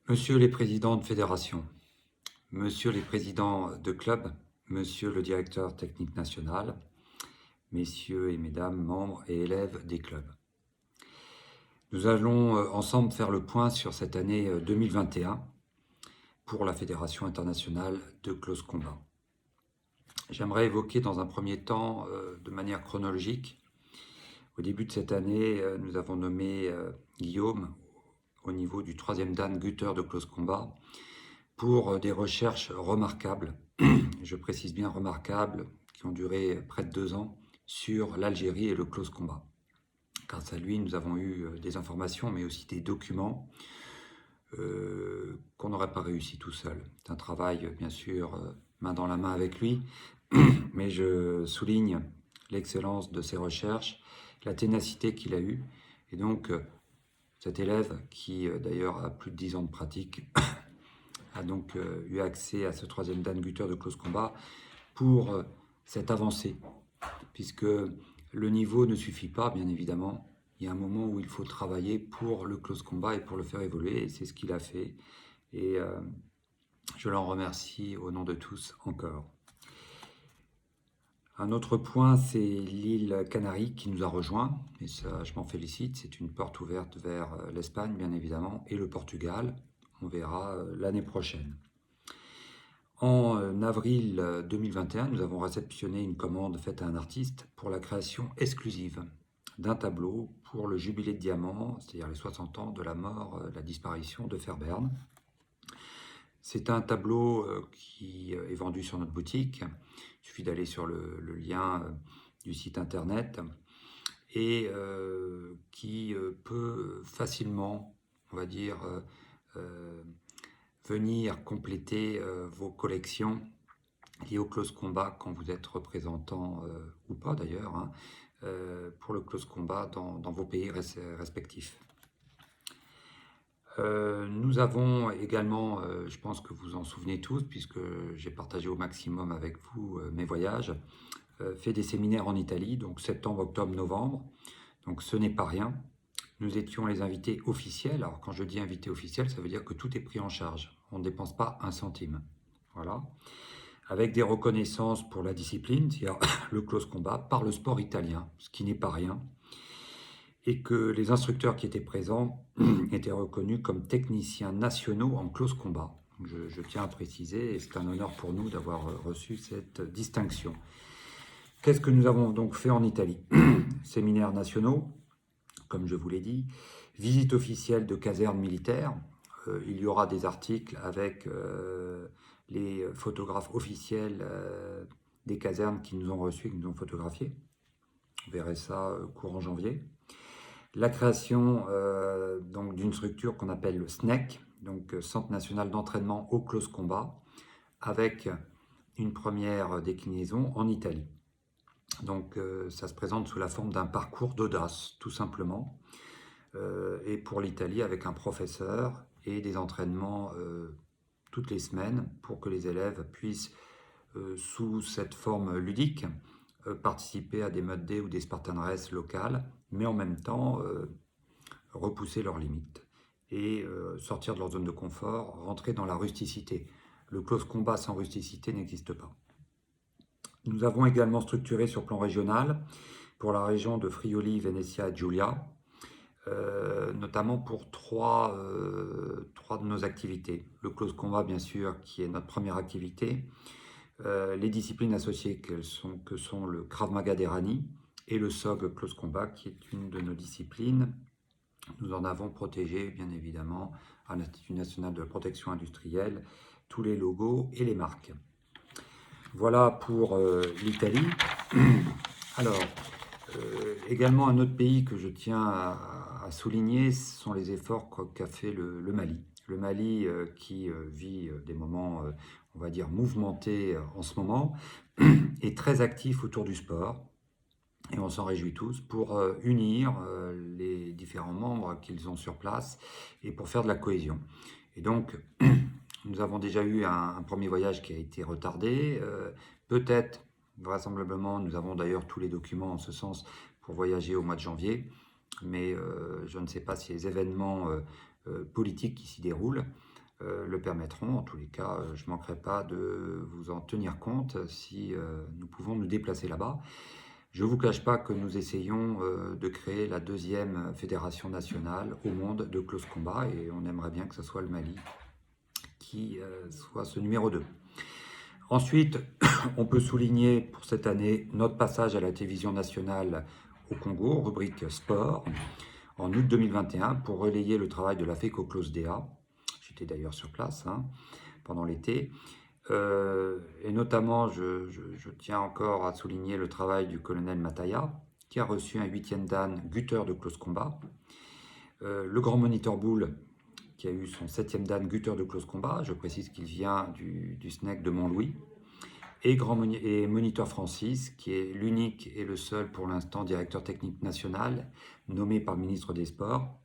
Monsieur les présidents de fédération, monsieur les présidents de club, monsieur le directeur technique national, messieurs et mesdames membres et élèves des clubs. Nous allons ensemble faire le point sur cette année 2021 pour la Fédération internationale de close combat. J'aimerais évoquer dans un premier temps, de manière chronologique, au début de cette année, nous avons nommé Guillaume au niveau du 3e Dan Gutter de close combat pour des recherches remarquables, je précise bien remarquables, qui ont duré près de 2 ans, sur l'Algérie et le close combat. Grâce à lui, nous avons eu des informations, mais aussi des documents qu'on n'aurait pas réussi tout seul. C'est un travail, bien sûr, main dans la main avec lui, mais je souligne l'excellence de ses recherches, la ténacité qu'il a eue, et donc cet élève qui d'ailleurs a plus de 10 ans de pratique a donc eu accès à ce 3e Dan Gutter de close combat pour cette avancée, puisque le niveau ne suffit pas, bien évidemment. Il y a un moment où il faut travailler pour le close combat et pour le faire évoluer, et c'est ce qu'il a fait. Et je l'en remercie au nom de tous encore. Un autre point, c'est l'île Canaries qui nous a rejoints, et ça, je m'en félicite. C'est une porte ouverte vers l'Espagne, bien évidemment, et le Portugal. On verra l'année prochaine. En avril 2021, nous avons réceptionné une commande faite à un artiste pour la création exclusive d'un tableau pour le jubilé de diamant, c'est-à-dire les 60 ans de la mort, la disparition de Fairbairn. C'est un tableau qui est vendu sur notre boutique. Il suffit d'aller sur le lien du site internet et qui peut facilement, on va dire, venir compléter vos collections liées au close combat quand vous êtes représentant ou pas d'ailleurs, hein, pour le close combat dans vos pays respectifs. Nous avons également, je pense que vous en souvenez tous, puisque j'ai partagé au maximum avec vous mes voyages, fait des séminaires en Italie, donc septembre, octobre, novembre. Donc ce n'est pas rien. Nous étions les invités officiels. Alors quand je dis invités officiels, ça veut dire que tout est pris en charge. On ne dépense pas un centime. Voilà. Avec des reconnaissances pour la discipline, c'est-à-dire le close combat, par le sport italien, ce qui n'est pas rien. Et que les instructeurs qui étaient présents étaient reconnus comme techniciens nationaux en close combat. Je tiens à préciser, et c'est un honneur pour nous d'avoir reçu cette distinction. Qu'est-ce que nous avons donc fait en Italie? Séminaires nationaux, comme je vous l'ai dit, visite officielle de casernes militaires. Il y aura des articles avec les photographes officiels des casernes qui nous ont reçus, qui nous ont photographiés. Vous verrez ça courant janvier. La création donc d'une structure qu'on appelle le SNEC, donc Centre National d'Entraînement au Close Combat, avec une première déclinaison en Italie. Donc ça se présente sous la forme d'un parcours d'audace, tout simplement, et pour l'Italie avec un professeur et des entraînements toutes les semaines pour que les élèves puissent, sous cette forme ludique, participer à des Mud Day ou des Spartan Race locales, mais en même temps repousser leurs limites et sortir de leur zone de confort, rentrer dans la rusticité. Le close combat sans rusticité n'existe pas. Nous avons également structuré sur plan régional pour la région de Friuli, Venezia et Giulia, notamment pour trois de nos activités. Le close combat, bien sûr, qui est notre première activité, les disciplines associées que sont le Krav Maga d'Erani et le SOG Close Combat, qui est une de nos disciplines. Nous en avons protégé, bien évidemment, à l'Institut national de la protection industrielle, tous les logos et les marques. Voilà pour l'Italie. Alors, également un autre pays que je tiens à souligner, ce sont les efforts qu'a fait le Mali. Le Mali qui vit des moments, on va dire, mouvementés en ce moment, est très actif autour du sport. Et on s'en réjouit tous pour unir les différents membres qu'ils ont sur place et pour faire de la cohésion. Et donc, nous avons déjà eu un premier voyage qui a été retardé. Peut-être, vraisemblablement, nous avons d'ailleurs tous les documents en ce sens pour voyager au mois de janvier. Mais je ne sais pas si les événements politiques qui s'y déroulent le permettront. En tous les cas, je ne manquerai pas de vous en tenir compte si nous pouvons nous déplacer là-bas. Je ne vous cache pas que nous essayons de créer la deuxième fédération nationale au monde de close combat et on aimerait bien que ce soit le Mali qui soit ce numéro 2. Ensuite, on peut souligner pour cette année notre passage à la télévision nationale au Congo, rubrique sport, en août 2021 pour relayer le travail de la FECO Close DA. J'étais d'ailleurs sur place pendant l'été. Et notamment, je tiens encore à souligner le travail du colonel Mataya, qui a reçu un 8e dan Gutter de close combat. Le grand moniteur Boule, qui a eu son 7e dan Gutter de close combat. Je précise qu'il vient du SNEC de Montlouis. Et moniteur Francis, qui est l'unique et le seul pour l'instant directeur technique national, nommé par le ministre des Sports,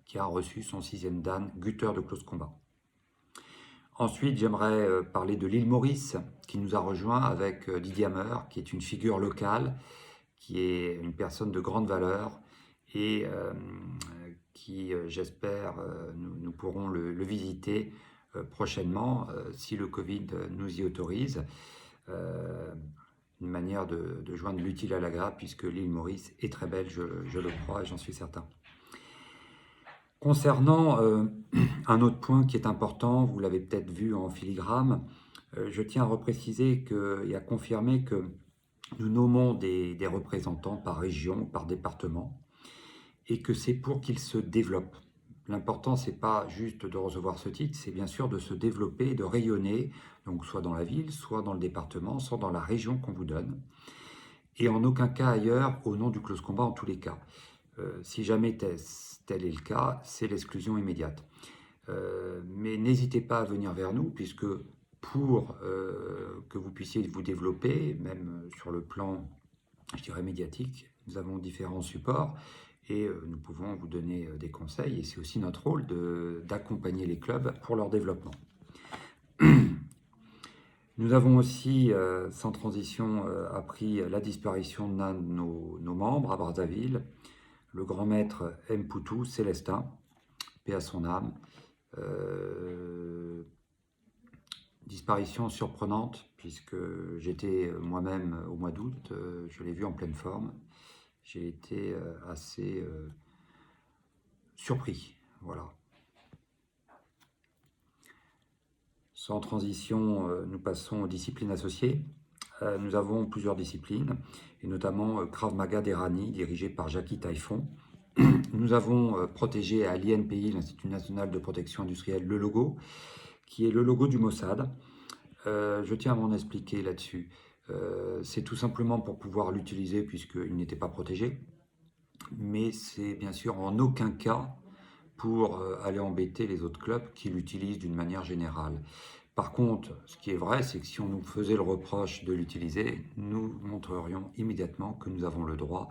qui a reçu son 6e dan Gutter de close combat. Ensuite, j'aimerais parler de l'île Maurice, qui nous a rejoint avec Didier Hammer, qui est une figure locale, qui est une personne de grande valeur et qui, j'espère, nous pourrons le visiter prochainement, si le Covid nous y autorise. Une manière de joindre l'utile à l'agréable, puisque l'île Maurice est très belle, je le crois et j'en suis certain. Concernant un autre point qui est important, vous l'avez peut-être vu en filigrane, je tiens à repréciser et à confirmer que nous nommons des représentants par région, par département, et que c'est pour qu'ils se développent. L'important, c'est pas juste de recevoir ce titre, c'est bien sûr de se développer, de rayonner, donc soit dans la ville, soit dans le département, soit dans la région qu'on vous donne, et en aucun cas ailleurs au nom du close combat en tous les cas. Si jamais tel est le cas, c'est l'exclusion immédiate. Mais n'hésitez pas à venir vers nous, puisque pour que vous puissiez vous développer, même sur le plan, je dirais, médiatique, nous avons différents supports et nous pouvons vous donner des conseils. Et c'est aussi notre rôle d'accompagner les clubs pour leur développement. Nous avons aussi, sans transition, appris la disparition d'un de nos membres à Brazzaville, le grand maître M. Poutou, Célestin, paix à son âme. Disparition surprenante, puisque j'étais moi-même au mois d'août, je l'ai vu en pleine forme. J'ai été assez surpris, voilà. Sans transition, nous passons aux disciplines associées. Nous avons plusieurs disciplines, et notamment Krav Maga d'Erani, dirigé par Jackie Taifon. Nous avons protégé à l'INPI, l'Institut National de Protection Industrielle, le logo, qui est le logo du Mossad. Je tiens à m'en expliquer là-dessus. C'est tout simplement pour pouvoir l'utiliser puisqu'il n'était pas protégé, mais c'est bien sûr en aucun cas pour aller embêter les autres clubs qui l'utilisent d'une manière générale. Par contre, ce qui est vrai, c'est que si on nous faisait le reproche de l'utiliser, nous montrerions immédiatement que nous avons le droit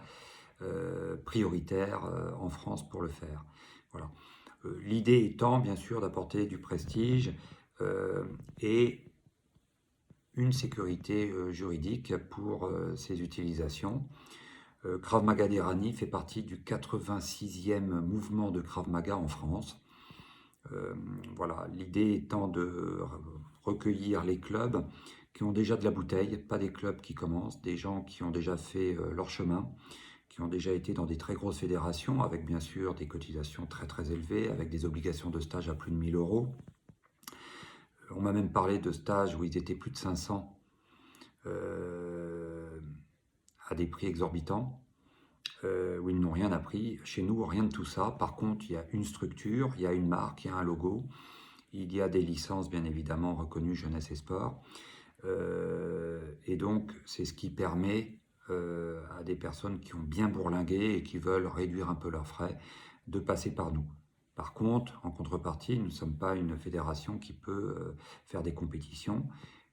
prioritaire en France pour le faire. Voilà. L'idée étant bien sûr d'apporter du prestige et une sécurité juridique pour ces utilisations. Krav Maga d'Erani fait partie du 86e mouvement de Krav Maga en France. Voilà, l'idée étant de recueillir les clubs qui ont déjà de la bouteille, pas des clubs qui commencent, des gens qui ont déjà fait leur chemin, qui ont déjà été dans des très grosses fédérations, avec bien sûr des cotisations très très élevées, avec des obligations de stage à plus de 1000 €. On m'a même parlé de stages où ils étaient plus de 500 à des prix exorbitants, où ils n'ont rien appris. Chez nous, rien de tout ça. Par contre, il y a une structure, il y a une marque, il y a un logo, il y a des licences bien évidemment reconnues jeunesse et sport. Et donc, c'est ce qui permet à des personnes qui ont bien bourlingué et qui veulent réduire un peu leurs frais de passer par nous. Par contre, en contrepartie, nous ne sommes pas une fédération qui peut faire des compétitions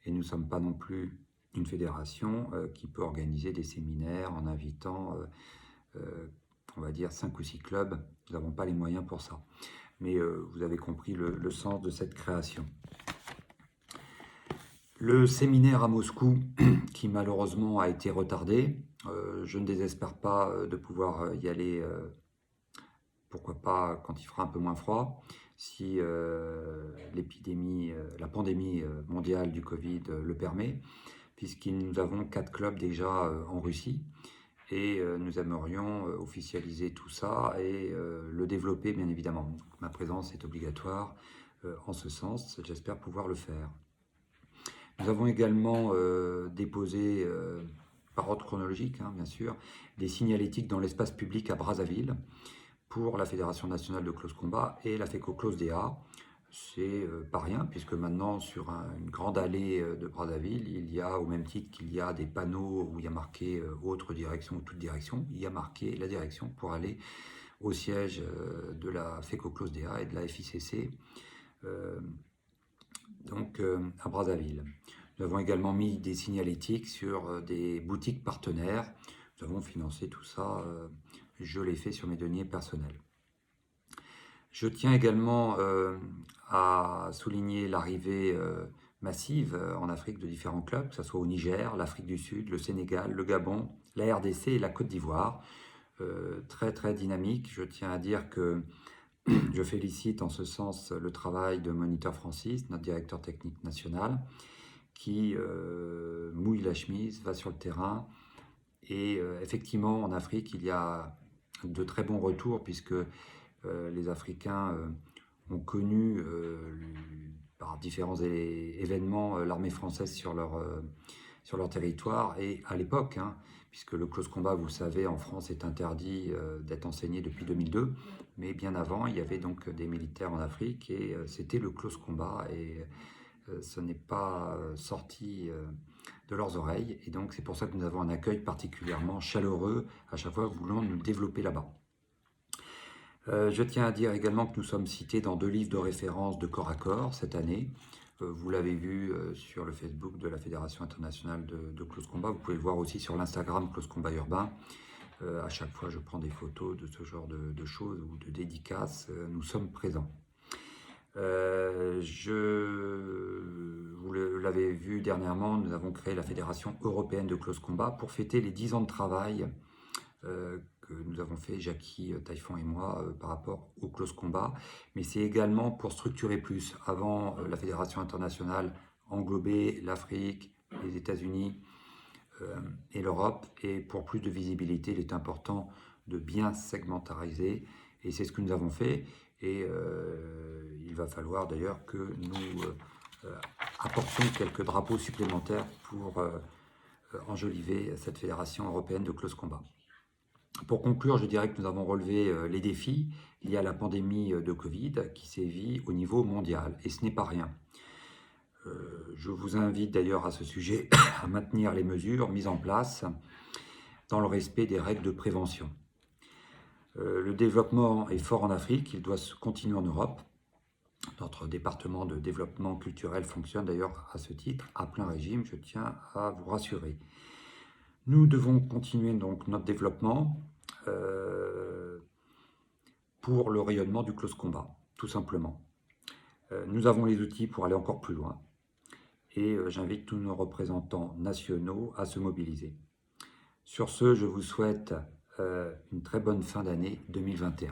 et nous ne sommes pas non plus une fédération qui peut organiser des séminaires en invitant, on va dire, 5 ou 6 clubs. Nous n'avons pas les moyens pour ça. Mais vous avez compris le sens de cette création. Le séminaire à Moscou, qui malheureusement a été retardé, je ne désespère pas de pouvoir y aller pourquoi pas quand il fera un peu moins froid, si la pandémie mondiale du Covid le permet, puisque nous avons 4 clubs déjà en Russie et nous aimerions officialiser tout ça et le développer bien évidemment. Donc, ma présence est obligatoire en ce sens, j'espère pouvoir le faire. Nous avons également déposé, par ordre chronologique bien sûr, des signalétiques dans l'espace public à Brazzaville pour la Fédération nationale de close combat et la FECO Close DA. C'est pas rien, puisque maintenant, sur une grande allée de Brazzaville, il y a, au même titre qu'il y a des panneaux où il y a marqué autre direction ou toute direction, il y a marqué la direction pour aller au siège de la FECO Close DA et de la FICC, à Brazzaville. Nous avons également mis des signalétiques sur des boutiques partenaires. Nous avons financé tout ça, je l'ai fait sur mes deniers personnels. Je tiens également à souligner l'arrivée massive en Afrique de différents clubs, que ce soit au Niger, l'Afrique du Sud, le Sénégal, le Gabon, la RDC et la Côte d'Ivoire. Très très dynamique. Je tiens à dire que je félicite en ce sens le travail de Moniteur Francis, notre directeur technique national, qui mouille la chemise, va sur le terrain. Et effectivement, en Afrique, il y a de très bons retours, puisque les Africains ont connu par différents événements l'armée française sur leur territoire. Et à l'époque, puisque le close combat, vous le savez, en France est interdit d'être enseigné depuis 2002, mais bien avant, il y avait donc des militaires en Afrique et c'était le close combat et ce n'est pas sorti de leurs oreilles. Et donc c'est pour ça que nous avons un accueil particulièrement chaleureux à chaque fois que nous voulons nous développer là-bas. Je tiens à dire également que nous sommes cités dans 2 livres de référence de corps à corps cette année. Vous l'avez vu sur le Facebook de la Fédération internationale de close combat. Vous pouvez le voir aussi sur l'Instagram Close Combat Urbain. À chaque fois, je prends des photos de ce genre de choses ou de dédicaces. Nous sommes présents. Vous l'avez vu dernièrement, nous avons créé la Fédération européenne de close combat pour fêter les 10 ans de travail que nous avons fait, Jackie Taillefonds et moi, par rapport au close combat. Mais c'est également pour structurer plus. Avant, la Fédération internationale englobait l'Afrique, les États-Unis et l'Europe. Et pour plus de visibilité, il est important de bien segmentariser. Et c'est ce que nous avons fait. Et il va falloir d'ailleurs que nous apportions quelques drapeaux supplémentaires pour enjoliver cette Fédération européenne de close combat. Pour conclure, je dirais que nous avons relevé les défis liés à la pandémie de Covid qui sévit au niveau mondial, et ce n'est pas rien. Je vous invite d'ailleurs à ce sujet à maintenir les mesures mises en place dans le respect des règles de prévention. Le développement est fort en Afrique, il doit se continuer en Europe. Notre département de développement culturel fonctionne d'ailleurs à ce titre à plein régime, je tiens à vous rassurer. Nous devons continuer donc notre développement pour le rayonnement du close combat, tout simplement. Nous avons les outils pour aller encore plus loin et j'invite tous nos représentants nationaux à se mobiliser. Sur ce, je vous souhaite une très bonne fin d'année 2021.